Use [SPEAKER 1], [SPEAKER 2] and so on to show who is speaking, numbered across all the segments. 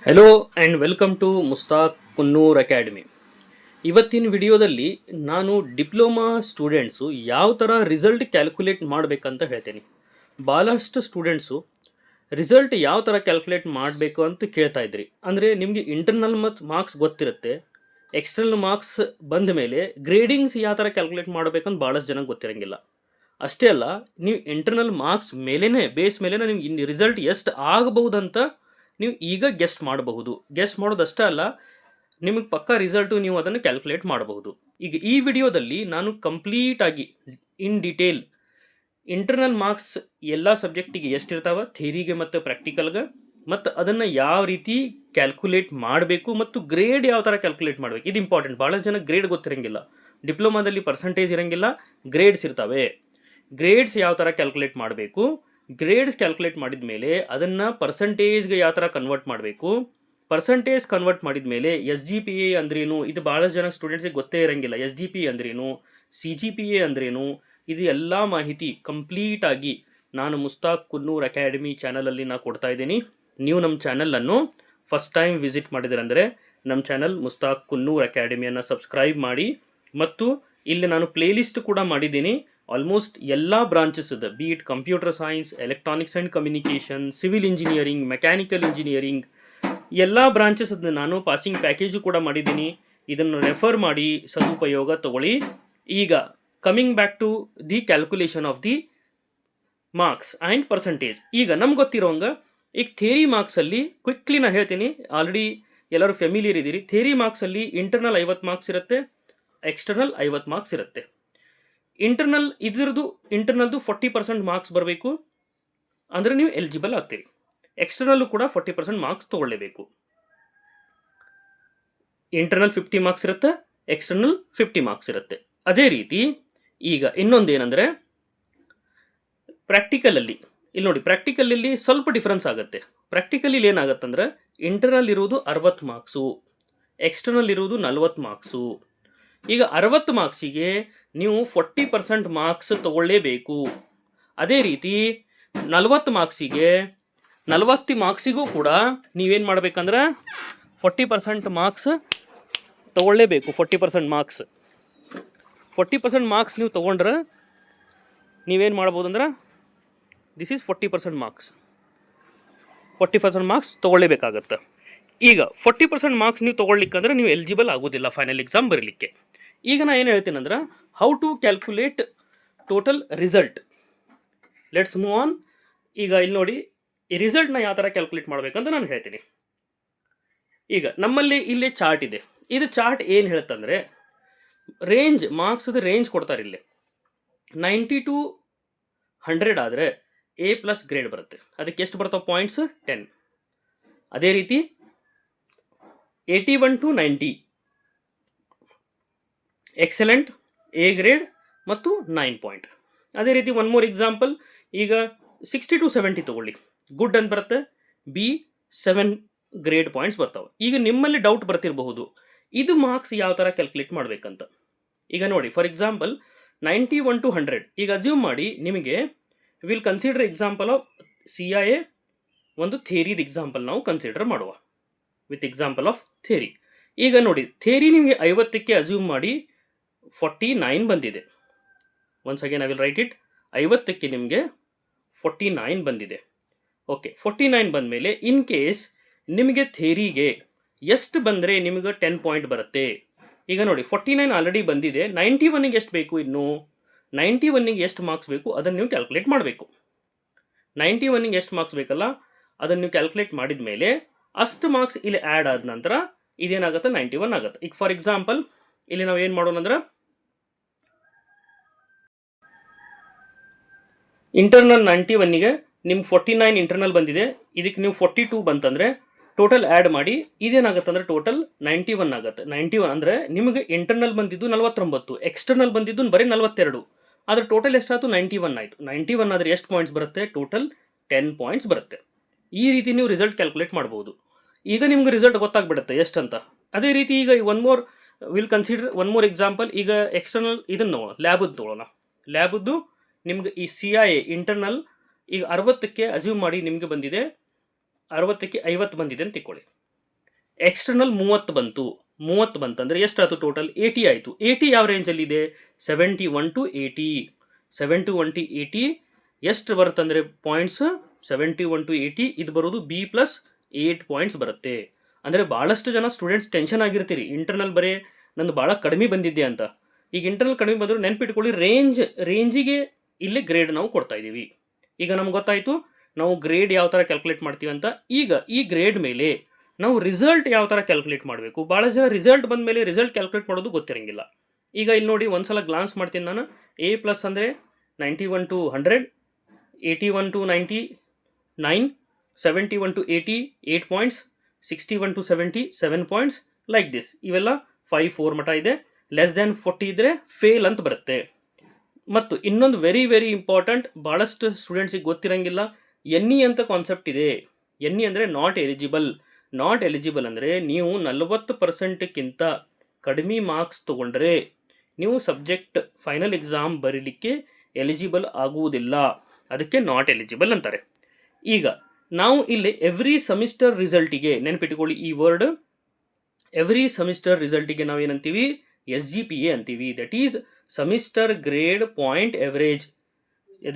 [SPEAKER 1] Hello and welcome to Mushtaq Kunnur Academy. ಇವತ್ತಿನ ವಿಡಿಯೋದಲ್ಲಿ ನಾನು ಡಿಪ್ಲೊಮಾ ಸ್ಟೂಡೆಂಟ್ಸು ಯಾವ ಥರ ರಿಸಲ್ಟ್ ಕ್ಯಾಲ್ಕುಲೇಟ್ ಮಾಡಬೇಕಂತ ಹೇಳ್ತೀನಿ. ಭಾಳಷ್ಟು ಸ್ಟೂಡೆಂಟ್ಸು ರಿಸಲ್ಟ್ ಯಾವ ಥರ ಕ್ಯಾಲ್ಕುಲೇಟ್ ಮಾಡಬೇಕು ಅಂತ ಕೇಳ್ತಾ ಇದ್ರಿ. ಅಂದರೆ ನಿಮಗೆ ಇಂಟರ್ನಲ್ ಮತ್ತು ಮಾರ್ಕ್ಸ್ ಗೊತ್ತಿರುತ್ತೆ, ಎಕ್ಸ್ಟರ್ನಲ್ ಮಾರ್ಕ್ಸ್ ಬಂದ ಮೇಲೆ ಗ್ರೇಡಿಂಗ್ಸ್ ಯಾವ ಥರ ಕ್ಯಾಲ್ಕುಲೇಟ್ ಮಾಡಬೇಕಂತ ಭಾಳಷ್ಟು ಜನಕ್ಕೆ ಗೊತ್ತಿರೋಂಗಿಲ್ಲ. ಅಷ್ಟೇ ಅಲ್ಲ, ನೀವು ಇಂಟರ್ನಲ್ ಮಾರ್ಕ್ಸ್ ಮೇಲೇ ಬೇಸ್ ಮೇಲೆ ನಿಮ್ಗೆ ರಿಸಲ್ಟ್ ಎಷ್ಟು ಆಗಬಹುದಂತ ನೀವು ಈಗ ಗೆಸ್ಟ್ ಮಾಡಬಹುದು. ಗೆಸ್ಟ್ ಮಾಡೋದಷ್ಟೇ ಅಲ್ಲ, ನಿಮಗೆ ಪಕ್ಕಾ ರಿಸಲ್ಟು ನೀವು ಅದನ್ನು ಕ್ಯಾಲ್ಕುಲೇಟ್ ಮಾಡಬಹುದು. ಈಗ ಈ ವಿಡಿಯೋದಲ್ಲಿ ನಾನು ಕಂಪ್ಲೀಟಾಗಿ ಇನ್ ಡಿಟೇಲ್ ಇಂಟರ್ನಲ್ ಮಾರ್ಕ್ಸ್ ಎಲ್ಲ ಸಬ್ಜೆಕ್ಟಿಗೆ ಎಷ್ಟಿರ್ತಾವೆ, ಥಿಯರಿಗೆ ಮತ್ತು ಪ್ರಾಕ್ಟಿಕಲ್ಗೆ, ಮತ್ತು ಅದನ್ನು ಯಾವ ರೀತಿ ಕ್ಯಾಲ್ಕುಲೇಟ್ ಮಾಡಬೇಕು ಮತ್ತು ಗ್ರೇಡ್ ಯಾವ ಥರ ಕ್ಯಾಲ್ಕುಲೇಟ್ ಮಾಡಬೇಕು, ಇದು ಇಂಪಾರ್ಟೆಂಟ್. ಭಾಳಷ್ಟು ಜನ ಗ್ರೇಡ್ ಗೊತ್ತಿರೋಂಗಿಲ್ಲ. ಡಿಪ್ಲೊಮಾದಲ್ಲಿ ಪರ್ಸಂಟೇಜ್ ಇರೋಂಗಿಲ್ಲ, ಗ್ರೇಡ್ಸ್ ಇರ್ತವೆ. ಗ್ರೇಡ್ಸ್ ಯಾವ ಥರ ಕ್ಯಾಲ್ಕುಲೇಟ್ ಮಾಡಬೇಕು, ಗ್ರೇಡ್ಸ್ ಕ್ಯಾಲ್ಕುಲೇಟ್ ಮಾಡಿದ ಮೇಲೆ ಅದನ್ನು ಪರ್ಸಂಟೇಜ್ಗೆ ಯಾವ ಥರ ಕನ್ವರ್ಟ್ ಮಾಡಬೇಕು, ಪರ್ಸಂಟೇಜ್ ಕನ್ವರ್ಟ್ ಮಾಡಿದ ಮೇಲೆ ಎಸ್ ಜಿ ಪಿ ಎ ಅಂದ್ರೇನು, ಇದು ಭಾಳಷ್ಟು ಜನ ಸ್ಟೂಡೆಂಟ್ಸಿಗೆ ಗೊತ್ತೇ ಇರೋಂಗಿಲ್ಲ. ಎಸ್ ಜಿ ಪಿ ಅಂದ್ರೇನು, ಸಿ ಜಿ ಪಿ ಎ ಅಂದ್ರೇನು, ಇದು ಎಲ್ಲ ಮಾಹಿತಿ ಕಂಪ್ಲೀಟಾಗಿ ನಾನು ಮುಸ್ತಾಕ್ ಕುನ್ನೂರ್ ಅಕಾಡೆಮಿ ಚಾನಲಲ್ಲಿ ನಾನು ಕೊಡ್ತಾ ಇದ್ದೀನಿ. ನೀವು ನಮ್ಮ ಚಾನಲನ್ನು ಫಸ್ಟ್ ಟೈಮ್ ವಿಸಿಟ್ ಮಾಡಿದ್ರಂದರೆ ನಮ್ಮ ಚಾನಲ್ ಮುಸ್ತಾಕ್ ಕುನ್ನೂರ್ ಅಕಾಡೆಮಿಯನ್ನು ಸಬ್ಸ್ಕ್ರೈಬ್ ಮಾಡಿ. ಮತ್ತು ಇಲ್ಲಿ ನಾನು ಪ್ಲೇಲಿಸ್ಟ್ ಕೂಡ ಮಾಡಿದ್ದೀನಿ. ಆಲ್ಮೋಸ್ಟ್ ಎಲ್ಲ ಬ್ರಾಂಚಸ್ ಇದೆ, B E computer science, electronics and communication, civil engineering, mechanical engineering, ಎಲ್ಲ ಬ್ರಾಂಚಸ್ ನಾನು ಪಾಸಿಂಗ್ ಪ್ಯಾಕೇಜು ಕೂಡ ಮಾಡಿದ್ದೀನಿ. ಇದನ್ನು ರೆಫರ್ ಮಾಡಿ ಸದುಪಯೋಗ ತಗೊಳ್ಳಿ. ಈಗ coming back to the calculation of the marks and percentage. ಈಗ ನಮ್ಗೆ ಗೊತ್ತಿರೋಂಗೆ ಈಗ ಥಿಯರಿ ಮಾರ್ಕ್ಸಲ್ಲಿ ಕ್ವಿಕ್ಲಿ ನಾನು ಹೇಳ್ತೀನಿ, ಆಲ್ರೆಡಿ ಎಲ್ಲರೂ ಫೆಮಿಲಿಯರ್ ಇದ್ದೀರಿ. ಥಿಯರಿ ಮಾರ್ಕ್ಸಲ್ಲಿ ಇಂಟರ್ನಲ್ 50 ಮಾರ್ಕ್ಸ್ ಇರುತ್ತೆ, ಎಕ್ಸ್ಟರ್ನಲ್ 50 ಮಾರ್ಕ್ಸ್ ಇರುತ್ತೆ. ಇಂಟರ್ನಲ್ದು 40% ಮಾರ್ಕ್ಸ್ ಬರಬೇಕು, ಅಂದರೆ ನೀವು ಎಲಿಜಿಬಲ್ ಆಗ್ತೀರಿ. ಎಕ್ಸ್ಟರ್ನಲ್ಲು ಕೂಡ 40% ಮಾರ್ಕ್ಸ್ ತೊಗೊಳ್ಳೇಬೇಕು. ಇಂಟರ್ನಲ್ 50 ಮಾರ್ಕ್ಸ್ ಇರುತ್ತೆ, ಎಕ್ಸ್ಟರ್ನಲ್ 50 ಮಾರ್ಕ್ಸ್ ಇರುತ್ತೆ. ಅದೇ ರೀತಿ ಈಗ ಇನ್ನೊಂದೇನೆಂದರೆ ಪ್ರಾಕ್ಟಿಕಲಲ್ಲಿ, ಇಲ್ಲಿ ನೋಡಿ, ಪ್ರಾಕ್ಟಿಕಲಲ್ಲಿ ಸ್ವಲ್ಪ ಡಿಫ್ರೆನ್ಸ್ ಆಗುತ್ತೆ. ಪ್ರಾಕ್ಟಿಕಲಲ್ಲಿ ಏನಾಗುತ್ತಂದ್ರೆ ಇಂಟರ್ನಲ್ ಇರುವುದು 60 ಮಾರ್ಕ್ಸು, ಎಕ್ಸ್ಟರ್ನಲ್ ಇರುವುದು 40 ಮಾರ್ಕ್ಸು. ಈಗ 60 ಮಾರ್ಕ್ಸಿಗೆ ನೀವು 40% ಮಾರ್ಕ್ಸ್ ತೊಗೊಳ್ಳೇಬೇಕು. ಅದೇ ರೀತಿ 40 ಮಾರ್ಕ್ಸಿಗೂ ಕೂಡ ನೀವೇನು ಮಾಡಬೇಕಂದ್ರೆ 40% ಮಾರ್ಕ್ಸ್ ತೊಗೊಳ್ಳೇಬೇಕು. 40% ಮಾರ್ಕ್ಸ್ ನೀವು ತೊಗೊಂಡ್ರೆ ನೀವೇನು ಮಾಡ್ಬೋದಂದ್ರೆ ದಿಸ್ ಈಸ್ 40% ಮಾರ್ಕ್ಸ್. 40% ಮಾರ್ಕ್ಸ್ ತೊಗೊಳ್ಳೇಬೇಕಾಗತ್ತೆ. ಈಗ 40% ಮಾರ್ಕ್ಸ್ ನೀವು ತೊಗೊಳ್ಲಿಕ್ಕಂದ್ರೆ ನೀವು ಎಲಿಜಿಬಲ್ ಆಗೋದಿಲ್ಲ ಫೈನಲ್ ಎಕ್ಸಾಮ್ ಬರಲಿಕ್ಕೆ. ಈಗ ನಾನು ಏನು ಹೇಳ್ತೀನಿ ಅಂದ್ರೆ how to calculate total result. Let's move on. ಈಗ ಇಲ್ಲಿ ನೋಡಿ, ಈ ರಿಸಲ್ಟ್ನ ಯಾವ ಥರ ಕ್ಯಾಲ್ಕುಲೇಟ್ ಮಾಡಬೇಕಂತ ನಾನು ಹೇಳ್ತೀನಿ. ಈಗ ನಮ್ಮಲ್ಲಿ ಇಲ್ಲಿ ಚಾರ್ಟ್ ಇದೆ. ಇದು ಚಾರ್ಟ್ ಏನು ಹೇಳ್ತಂದರೆ ರೇಂಜ್, ಮಾರ್ಕ್ಸ್ದು ರೇಂಜ್ ಕೊಡ್ತಾರೆ ಇಲ್ಲಿ. 90 to 100 ಆದರೆ A+ ಗ್ರೇಡ್ ಬರುತ್ತೆ. ಅದಕ್ಕೆ ಎಷ್ಟು ಬರ್ತಾವೆ ಪಾಯಿಂಟ್ಸ್? 10. ಅದೇ ರೀತಿ 81 to 90 ಎಕ್ಸಲೆಂಟ್, ಎ ಗ್ರೇಡ್ ಮತ್ತು 9 ಪಾಯಿಂಟ್. ಅದೇ ರೀತಿ ಒನ್ ಮೋರ್ ಎಕ್ಸಾಂಪಲ್, ಈಗ 60 to 70 ತೊಗೊಳ್ಳಿ, ಗುಡ್ ಅಂತ ಬರುತ್ತೆ, B7 ಗ್ರೇಡ್ ಪಾಯಿಂಟ್ಸ್ ಬರ್ತಾವೆ. ಈಗ ನಿಮ್ಮಲ್ಲಿ ಡೌಟ್ ಬರ್ತಿರಬಹುದು, ಇದು ಮಾರ್ಕ್ಸ್ ಯಾವ ಥರ ಕ್ಯಾಲ್ಕುಲೇಟ್ ಮಾಡಬೇಕಂತ. ಈಗ ನೋಡಿ, ಫಾರ್ ಎಕ್ಸಾಂಪಲ್ 91 to 100. ಈಗ ಅಸ್ಯೂಮ್ ಮಾಡಿ, ನಿಮಗೆ will consider example of CIA ಒಂದು ಥಿಯರಿದ ಎಕ್ಸಾಂಪಲ್ ನಾವು ಕನ್ಸಿಡರ್ ಮಾಡುವ ವಿತ್ ಎಕ್ಸಾಂಪಲ್ ಆಫ್ ಥಿಯರಿ. ಈಗ ನೋಡಿ, ಥಿಯರಿ ನಿಮಗೆ 50ಕ್ಕೆ ಅಸ್ಯೂಮ್ ಮಾಡಿ 49 ಬಂದಿದೆ. Once again I will write it. 50ಕ್ಕೆ ನಿಮಗೆ 49 ಬಂದಿದೆ. ಓಕೆ, 49 ಬಂದ ಮೇಲೆ ಇನ್ ಕೇಸ್ ನಿಮಗೆ ಥಿಯರಿಗೆ ಎಷ್ಟು ಬಂದರೆ ನಿಮಗೆ 10 ಪಾಯಿಂಟ್ ಬರುತ್ತೆ. ಈಗ ನೋಡಿ, 49 ಆಲ್ರೆಡಿ ಬಂದಿದೆ, 91ಗೆ ಎಷ್ಟು ಬೇಕು, ಇನ್ನು 91ಗೆ ಎಷ್ಟು ಮಾರ್ಕ್ಸ್ ಬೇಕು ಅದನ್ನು ನೀವು ಕ್ಯಾಲ್ಕುಲೇಟ್ ಮಾಡಬೇಕು. 91ಗೆ ಎಷ್ಟು ಮಾರ್ಕ್ಸ್ ಬೇಕಲ್ಲ ಅದನ್ನು ನೀವು ಕ್ಯಾಲ್ಕುಲೇಟ್ ಮಾಡಿದ ಮೇಲೆ ಅಷ್ಟು ಮಾರ್ಕ್ಸ್ ಇಲ್ಲಿ ಆ್ಯಡ್ ಆದ ನಂತರ ಇದೇನಾಗುತ್ತೆ, 91 ಆಗುತ್ತೆ. ಈಗ ಫಾರ್ ಎಕ್ಸಾಂಪಲ್ ಇಲ್ಲಿ ನಾವು ಏನು ಮಾಡೋಣ ಅಂದ್ರೆ ಇಂಟರ್ನಲ್ 91ಗೆ ನಿಮ್ಗೆ 49 ಇಂಟರ್ನಲ್ ಬಂದಿದೆ, ಇದಕ್ಕೆ ನೀವು 42 ಬಂತಂದರೆ ಟೋಟಲ್ ಆ್ಯಡ್ ಮಾಡಿ ಇದೇನಾಗುತ್ತೆ ಅಂದರೆ ಟೋಟಲ್ 91 ಆಗುತ್ತೆ. 91 ಅಂದರೆ ನಿಮಗೆ ಇಂಟರ್ನಲ್ ಬಂದಿದ್ದು 49, ಎಕ್ಸ್ಟರ್ನಲ್ ಬಂದಿದ್ದು ಬರೀ 42, ಆದರೆ ಟೋಟಲ್ ಎಷ್ಟಾಯಿತು, 91 ಆಯಿತು. 91 ಆದರೆ ಎಷ್ಟು ಪಾಯಿಂಟ್ಸ್ ಬರುತ್ತೆ, ಟೋಟಲ್ 10 ಪಾಯಿಂಟ್ಸ್ ಬರುತ್ತೆ. ಈ ರೀತಿ ನೀವು ರಿಸಲ್ಟ್ ಕ್ಯಾಲ್ಕುಲೇಟ್ ಮಾಡ್ಬೋದು. ಈಗ ನಿಮ್ಗೆ ರಿಸಲ್ಟ್ ಗೊತ್ತಾಗ್ಬಿಡುತ್ತೆ ಎಷ್ಟಂತ. ಅದೇ ರೀತಿ ಈಗ ಒನ್ ಮೋರ್ ಎಕ್ಸಾಂಪಲ್. ಈಗ ಎಕ್ಸ್ಟರ್ನಲ್ ಇದನ್ನು ನೋಡೋಣ, ಲ್ಯಾಬದ್ದು ನೋಡೋಣ. ಲ್ಯಾಬದ್ದು ನಿಮ್ಗೆ ಈ CIA ಇಂಟರ್ನಲ್ ಈಗ 60ಕ್ಕೆ ಅಸ್ಯೂಮ್ ಮಾಡಿ ನಿಮಗೆ ಬಂದಿದೆ, 60ಕ್ಕೆ 50 ಬಂದಿದೆ ಅಂತ ತಿಳ್ಕೊಳ್ಳಿ. ಎಕ್ಸ್ಟರ್ನಲ್ 30 ಬಂತು ಅಂದರೆ ಎಷ್ಟಾಯಿತು ಟೋಟಲ್ 80 ಆಯಿತು. 80 ಯಾವ ರೇಂಜಲ್ಲಿದೆ? 71 to 80. 71 to 80 ಎಷ್ಟು ಬರುತ್ತೆ ಅಂದರೆ ಪಾಯಿಂಟ್ಸ್ 71 to 80 ಇದು ಬರೋದು ಬಿ ಪ್ಲಸ್ 8 ಪಾಯಿಂಟ್ಸ್ ಬರುತ್ತೆ. ಅಂದರೆ ಭಾಳಷ್ಟು ಜನ ಸ್ಟೂಡೆಂಟ್ಸ್ ಟೆನ್ಷನ್ ಆಗಿರ್ತೀರಿ, ಇಂಟರ್ನಲ್ ಬರೀ ನಂದು ಭಾಳ ಕಡಿಮೆ ಬಂದಿದೆ ಅಂತ. ಈಗ ಇಂಟರ್ನಲ್ ಕಡಿಮೆ ಬಂದರೂ ನೆನ್ಪಿಟ್ಕೊಳ್ಳಿ, ರೇಂಜಿಗೆ ಇಲ್ಲಿ ಗ್ರೇಡ್ ನಾವು ಕೊಡ್ತಾ ಇದ್ದೀವಿ. ಈಗ ನಮ್ಗೆ ಗೊತ್ತಾಯಿತು ನಾವು ಗ್ರೇಡ್ ಯಾವ ಥರ ಕ್ಯಾಲ್ಕುಲೇಟ್ ಮಾಡ್ತೀವಿ ಅಂತ. ಈಗ ಈ ಗ್ರೇಡ್ ಮೇಲೆ ನಾವು ರಿಸಲ್ಟ್ ಯಾವ ಥರ ಕ್ಯಾಲ್ಕುಲೇಟ್ ಮಾಡಬೇಕು. ಭಾಳ ಜನ ರಿಸಲ್ಟ್ ಬಂದ ಮೇಲೆ ರಿಸಲ್ಟ್ ಕ್ಯಾಲ್ಕುಲೇಟ್ ಮಾಡೋದು ಗೊತ್ತಿರಂಗಿಲ್ಲ. ಈಗ ಇಲ್ಲಿ ನೋಡಿ ಒಂದ್ಸಲ ಗ್ಲಾನ್ಸ್ ಮಾಡ್ತೀನಿ ನಾನು. ಎ ಪ್ಲಸ್ ಅಂದರೆ 91 to 100, 81 to 99, 71 to 80 8 points, 61 to 70 7 points, like this. ಇವೆಲ್ಲ 5 4 ಮಟ ಇದೆ. ಲೆಸ್ ದ್ಯಾನ್ 40 ಇದ್ದರೆ ಫೇಲ್ ಅಂತ ಬರುತ್ತೆ. ಮತ್ತು ಇನ್ನೊಂದು ವೆರಿ ವೆರಿ ಇಂಪಾರ್ಟೆಂಟ್, ಭಾಳಷ್ಟು ಸ್ಟೂಡೆಂಟ್ಸಿಗೆ ಗೊತ್ತಿರಂಗಿಲ್ಲ, ಎನ್ ಇ ಅಂತ ಕಾನ್ಸೆಪ್ಟ್ ಇದೆ. ಎನ್ ಇ ಅಂದರೆ ನಾಟ್ ಎಲಿಜಿಬಲ್. ನಾಟ್ ಎಲಿಜಿಬಲ್ ಅಂದರೆ ನೀವು 40%ಕ್ಕಿಂತ ಕಡಿಮೆ ಮಾರ್ಕ್ಸ್ ತೊಗೊಂಡ್ರೆ ನೀವು ಸಬ್ಜೆಕ್ಟ್ ಫೈನಲ್ ಎಕ್ಸಾಮ್ ಬರೀಲಿಕ್ಕೆ ಎಲಿಜಿಬಲ್ ಆಗುವುದಿಲ್ಲ. ಅದಕ್ಕೆ ನಾಟ್ ಎಲಿಜಿಬಲ್ ಅಂತಾರೆ. ಈಗ ನಾವು ಇಲ್ಲಿ ಎವ್ರಿ ಸೆಮಿಸ್ಟರ್ ರಿಸಲ್ಟಿಗೆ ನೆನ್ಪಿಟ್ಕೊಳ್ಳಿ ಈ ವರ್ಡ್. ಎವ್ರಿ ಸೆಮಿಸ್ಟರ್ ರಿಸಲ್ಟಿಗೆ ನಾವು ಏನಂತೀವಿ? SGPA ಅಂತೀವಿ. That is semester grade point average.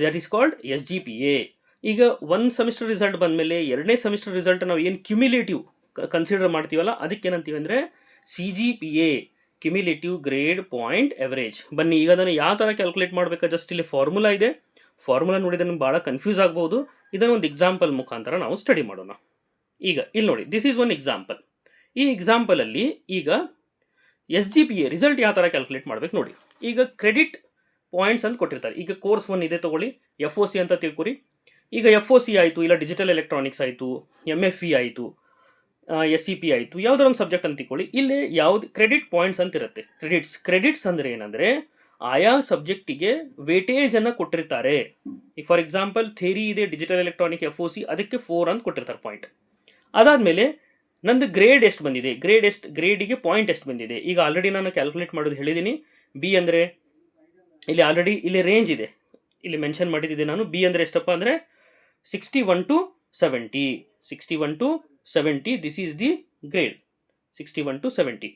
[SPEAKER 1] That is called SGPA. ಈಗ ಒಂದು ಸೆಮಿಸ್ಟರ್ ರಿಸಲ್ಟ್ ಬಂದಮೇಲೆ ಎರಡನೇ ಸೆಮಿಸ್ಟರ್ ರಿಸಲ್ಟ್ ನಾವು ಏನು ಕ್ಯುಮ್ಯುಲೇಟಿವ್ ಕನ್ಸಿಡರ್ ಮಾಡ್ತೀವಲ್ಲ ಅದಕ್ಕೇನಂತೀವಿ ಅಂದರೆ CGPA, cumulative grade point average. ಬನ್ನಿ ಈಗ ಅದನ್ನು ಯಾವ ಥರ ಕ್ಯಾಲ್ಕುಲೇಟ್ ಮಾಡಬೇಕಾ, ಜಸ್ಟ್ ಇಲ್ಲಿ ಫಾರ್ಮುಲಾ ಇದೆ. ಫಾರ್ಮುಲಾ ನೋಡಿದ್ರೆ ನಮ್ಗೆ ಭಾಳ ಕನ್ಫ್ಯೂಸ್ ಆಗ್ಬೋದು. ಇದನ್ನು ಒಂದು ಎಕ್ಸಾಂಪಲ್ ಮುಖಾಂತರ ನಾವು ಸ್ಟಡಿ ಮಾಡೋಣ. ಈಗ ಇಲ್ಲಿ ನೋಡಿ, ದಿಸ್ ಈಸ್ ಒನ್ ಎಕ್ಸಾಂಪಲ್. ಈ ಎಕ್ಸಾಂಪಲಲ್ಲಿ ಈಗ SGPA ರಿಸಲ್ಟ್ ಯಾವ ಥರ ಕ್ಯಾಲ್ಕುಲೇಟ್ ಮಾಡ್ಬೇಕು ನೋಡಿ. ಈಗ ಕ್ರೆಡಿಟ್ ಪಾಯಿಂಟ್ಸ್ ಅಂತ ಕೊಟ್ಟಿರ್ತಾರೆ. ಈಗ ಕೋರ್ಸ್ 1 ಇದೆ ತೊಗೊಳ್ಳಿ, FOC ಅಂತ ತಿಳ್ಕೊರಿ. ಈಗ FOC ಆಯಿತು, ಇಲ್ಲ ಡಿಜಿಟಲ್ ಎಲೆಕ್ಟ್ರಾನಿಕ್ಸ್ ಆಯಿತು, MFE ಆಯಿತು, SEP ಆಯಿತು, ಯಾವುದೋ ಒಂದು ಸಬ್ಜೆಕ್ಟ್ ಅಂತ ತಿಳ್ಕೊಳ್ಳಿ. ಇಲ್ಲಿ ಯಾವ್ದು ಕ್ರೆಡಿಟ್ ಪಾಯಿಂಟ್ಸ್ ಅಂತ ಇರುತ್ತೆ. ಕ್ರೆಡಿಟ್ಸ್ ಅಂದರೆ ಏನಂದರೆ ಆಯಾ ಸಬ್ಜೆಕ್ಟಿಗೆ ವೇಟೇಜನ್ನು ಕೊಟ್ಟಿರ್ತಾರೆ. ಈಗ ಫಾರ್ ಎಕ್ಸಾಂಪಲ್ ಥೇರಿ ಇದೆ, ಡಿಜಿಟಲ್ ಎಲೆಕ್ಟ್ರಾನಿಕ್ FOC, ಅದಕ್ಕೆ 4 ಅಂತ ಕೊಟ್ಟಿರ್ತಾರೆ ಪಾಯಿಂಟ್. ಅದಾದಮೇಲೆ ನಂದು ಗ್ರೇಡ್ ಎಷ್ಟು ಬಂದಿದೆ, ಗ್ರೇಡಿಗೆ ಪಾಯಿಂಟ್ ಎಷ್ಟು ಬಂದಿದೆ. ಈಗ ಆಲ್ರೆಡಿ ನಾನು ಕ್ಯಾಲ್ಕುಲೇಟ್ ಮಾಡೋದು ಹೇಳಿದ್ದೀನಿ. ಬಿ ಅಂದರೆ ಇಲ್ಲಿ ಆಲ್ರೆಡಿ ಇಲ್ಲಿ ರೇಂಜ್ ಇದೆ, ಇಲ್ಲಿ ಮೆನ್ಷನ್ ಮಾಡಿದ್ದೆ ನಾನು. ಬಿ ಅಂದರೆ ಎಷ್ಟಪ್ಪ ಅಂದರೆ 61 to 70. 61 to 70 this is the grade. 61 to 70.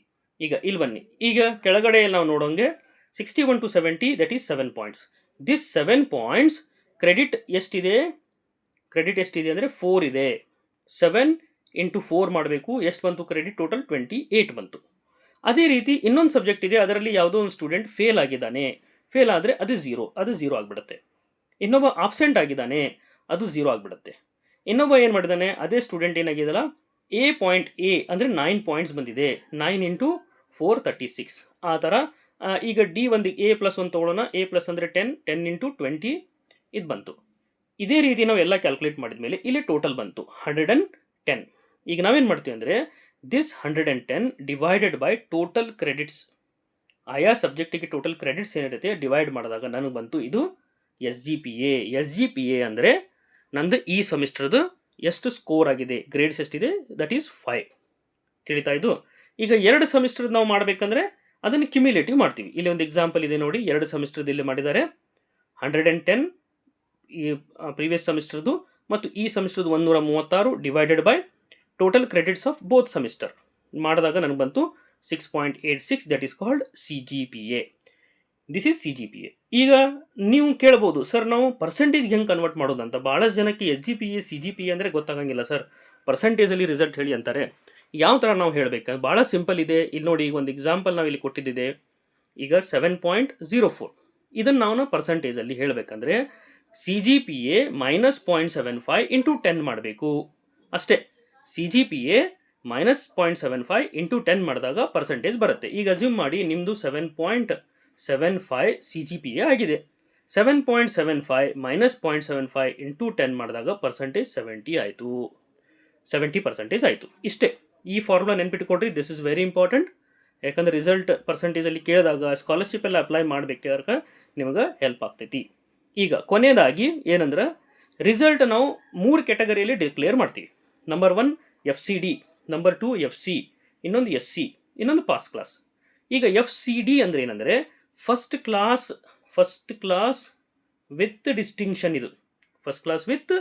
[SPEAKER 1] ಈಗ ಇಲ್ಲಿ ಬನ್ನಿ, ಈಗ ಕೆಳಗಡೆ ನಾವು ನೋಡೋಂಗೆ 61 to 70 that is 7 points. This 7 points credit ಎಷ್ಟಿದೆ ಅಂದರೆ 4 ಇದೆ. 7 into 4 ಮಾಡಬೇಕು. ಎಷ್ಟು ಬಂತು ಕ್ರೆಡಿಟ್? ಟೋಟಲ್ 28 ಬಂತು. ಅದೇ ರೀತಿ ಇನ್ನೊಂದು ಸಬ್ಜೆಕ್ಟ್ ಇದೆ, ಅದರಲ್ಲಿ ಯಾವುದೋ ಒಂದು ಸ್ಟೂಡೆಂಟ್ ಫೇಲ್ ಆಗಿದ್ದಾನೆ. ಫೇಲ್ ಆದರೆ ಅದು ಝೀರೋ ಆಗಿಬಿಡುತ್ತೆ. ಇನ್ನೊಬ್ಬ ಆಬ್ಸೆಂಟ್ ಆಗಿದ್ದಾನೆ, ಅದು 0 ಆಗಿಬಿಡುತ್ತೆ. ಇನ್ನೊಬ್ಬ ಏನು ಮಾಡಿದ್ದಾನೆ, ಅದೇ ಸ್ಟೂಡೆಂಟ್ ಏನಾಗಿದೆಯಲ್ಲ, A ಅಂದರೆ 9 ಪಾಯಿಂಟ್ಸ್ ಬಂದಿದೆ. 9 into 4 36 ಆ ಥರ. ಈಗ D1 A+1 ತೊಗೊಳ್ಳೋಣ. A+ ಅಂದರೆ 10, 10 into 20 ಇದು ಬಂತು. ಇದೇ ರೀತಿ ನಾವು ಎಲ್ಲ ಕ್ಯಾಲ್ಕುಲೇಟ್ ಮಾಡಿದ ಮೇಲೆ ಇಲ್ಲಿ ಟೋಟಲ್ ಬಂತು 110. ಈಗ ನಾವೇನು ಮಾಡ್ತೀವಿ ಅಂದರೆ this 110 divided by total credits. ಆಯಾ ಸಬ್ಜೆಕ್ಟಿಗೆ ಟೋಟಲ್ ಕ್ರೆಡಿಟ್ಸ್ ಏನಿರುತ್ತೆ ಡಿವೈಡ್ ಮಾಡಿದಾಗ ನನಗೆ ಬಂತು ಇದು SGPA ಅಂದರೆ ನಂದು ಈ ಸೆಮಿಸ್ಟರ್ದು ಎಷ್ಟು ಸ್ಕೋರ್ ಆಗಿದೆ, ಗ್ರೇಡ್ಸ್ ಎಷ್ಟಿದೆ, ದಟ್ ಈಸ್ 5. ತಿಳಿತಾ ಇದು. ಈಗ 2 ಸೆಮಿಸ್ಟರ್ ನಾವು ಮಾಡಬೇಕಂದ್ರೆ ಅದನ್ನು ಕ್ಯುಮ್ಯುಲೇಟಿವ್ ಮಾಡ್ತೀವಿ. ಇಲ್ಲಿ ಒಂದು ಎಕ್ಸಾಂಪಲ್ ಇದೆ ನೋಡಿ, 2 ಸೆಮಿಸ್ಟರ್ದಲ್ಲಿ ಮಾಡಿದ್ದಾರೆ. 110 ಈ ಪ್ರೀವಿಯಸ್ ಸೆಮಿಸ್ಟರ್ದು ಮತ್ತು ಈ ಸೆಮಿಸ್ಟರ್ದು 136 divided by total credits of both semester ಮಾಡಿದಾಗ ನನಗೆ ಬಂತು 6.86. That is called CGPA. This is CGPA. ಈಗ ನೀವು ಕೇಳ್ಬೋದು, ಸರ್ ನಾವು ಪರ್ಸೆಂಟೇಜ್ಗೆ ಹೆಂಗೆ ಕನ್ವರ್ಟ್ ಮಾಡೋದು ಅಂತ. ಭಾಳಷ್ಟು ಜನಕ್ಕೆ SGPA CGPA ಅಂದರೆ ಗೊತ್ತಾಗಂಗಿಲ್ಲ. ಸರ್ ಪರ್ಸೆಂಟೇಜಲ್ಲಿ ರಿಸಲ್ಟ್ ಹೇಳಿ ಅಂತಾರೆ. ಯಾವ ಥರ ನಾವು ಹೇಳಬೇಕು? ಭಾಳ ಸಿಂಪಲ್ ಇದೆ. ಇಲ್ಲಿ ನೋಡಿ, ಈಗ ಒಂದು ಎಕ್ಸಾಂಪಲ್ ನಾವು ಇಲ್ಲಿ ಕೊಟ್ಟಿದ್ದಿದೆ. ಈಗ 7.04 ಇದನ್ನು ನಾವು ಪರ್ಸೆಂಟೇಜಲ್ಲಿ ಹೇಳಬೇಕಂದ್ರೆ CGPA -0.75 into 10 ಮಾಡಬೇಕು ಅಷ್ಟೇ. CGPA -0.75 into 10 ಮಾಡಿದಾಗ ಪರ್ಸೆಂಟೇಜ್ ಬರುತ್ತೆ. ಈಗ ಅಸ್ಯೂಮ್ ಮಾಡಿ ನಿಮ್ಮದು 7.75 CGPA ಆಗಿದೆ. 7.75 -0.75 into 10 ಮಾಡಿದಾಗ ಪರ್ಸೆಂಟೇಜ್ 70 ಆಯಿತು. 70% ಆಯಿತು. ಇಷ್ಟೇ. ಈ ಫಾರ್ಮುಲಾ ನೆನ್ಪಿಟ್ಕೊಡ್ರಿ. This is very important. ಯಾಕಂದರೆ ರಿಸಲ್ಟ್ ಪರ್ಸೆಂಟೇಜಲ್ಲಿ ಕೇಳಿದಾಗ ಸ್ಕಾಲರ್ಶಿಪ್ ಎಲ್ಲ ಅಪ್ಲೈ ಮಾಡಬೇಕಾದ್ರೆ ನಿಮಗೆ ಹೆಲ್ಪ್ ಆಗ್ತೈತಿ. ಈಗ ಕೊನೆಯದಾಗಿ ಏನಂದ್ರೆ ರಿಸಲ್ಟ್ ನಾವು 3 ಕ್ಯಾಟಗರಿಯಲ್ಲಿ ಡಿಕ್ಲೇರ್ ಮಾಡ್ತೀವಿ. ನಂಬರ್ 1 FCD, ನಂಬರ್ 2 FC, ಇನ್ನೊಂದು SC, ಇನ್ನೊಂದು ಪಾಸ್ ಕ್ಲಾಸ್. ಈಗ FCD ಅಂದರೆ ಏನಂದರೆ ಫಸ್ಟ್ ಕ್ಲಾಸ್ ವಿತ್ ಡಿಸ್ಟಿಂಕ್ಷನ್. ಇದು ಫಸ್ಟ್ ಕ್ಲಾಸ್ ವಿತ್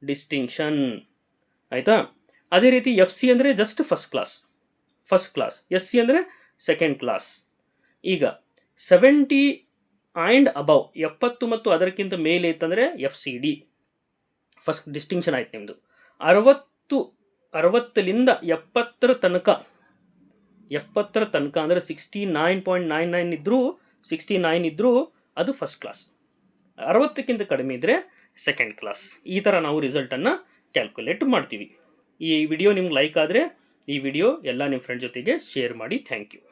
[SPEAKER 1] ಡಿಸ್ಟಿಂಕ್ಷನ್ ಆಯಿತಾ. ಅದೇ ರೀತಿ FC ಅಂದರೆ just first class. First class, S C ಅಂದರೆ ಸೆಕೆಂಡ್ ಕ್ಲಾಸ್. ಈಗ 70 ಆ್ಯಂಡ್ ಅಬವ್ 70 ಮತ್ತು ಅದಕ್ಕಿಂತ ಮೇಲೆ ಇತ್ತಂದರೆ F C D. First distinction ಆಯ್ತು ನಿಮ್ಮದು. 60ಲಿಂದ 70 ತನಕ ಅಂದರೆ 69.99 ಇದ್ದರೂ 69 ಇದ್ದರೂ ಅದು ಫಸ್ಟ್ ಕ್ಲಾಸ್. 60ಕ್ಕಿಂತ ಕಡಿಮೆ ಇದ್ದರೆ ಸೆಕೆಂಡ್ ಕ್ಲಾಸ್. ಈ ಥರ ನಾವು ರಿಸಲ್ಟನ್ನು ಕ್ಯಾಲ್ಕುಲೇಟ್ ಮಾಡ್ತೀವಿ. ಈ ವಿಡಿಯೋ ನಿಮ್ಗೆ ಲೈಕ್ ಆದರೆ ಈ ವಿಡಿಯೋ ಎಲ್ಲ ನಿಮ್ಮ ಫ್ರೆಂಡ್ ಜೊತೆಗೆ ಶೇರ್ ಮಾಡಿ. Thank you.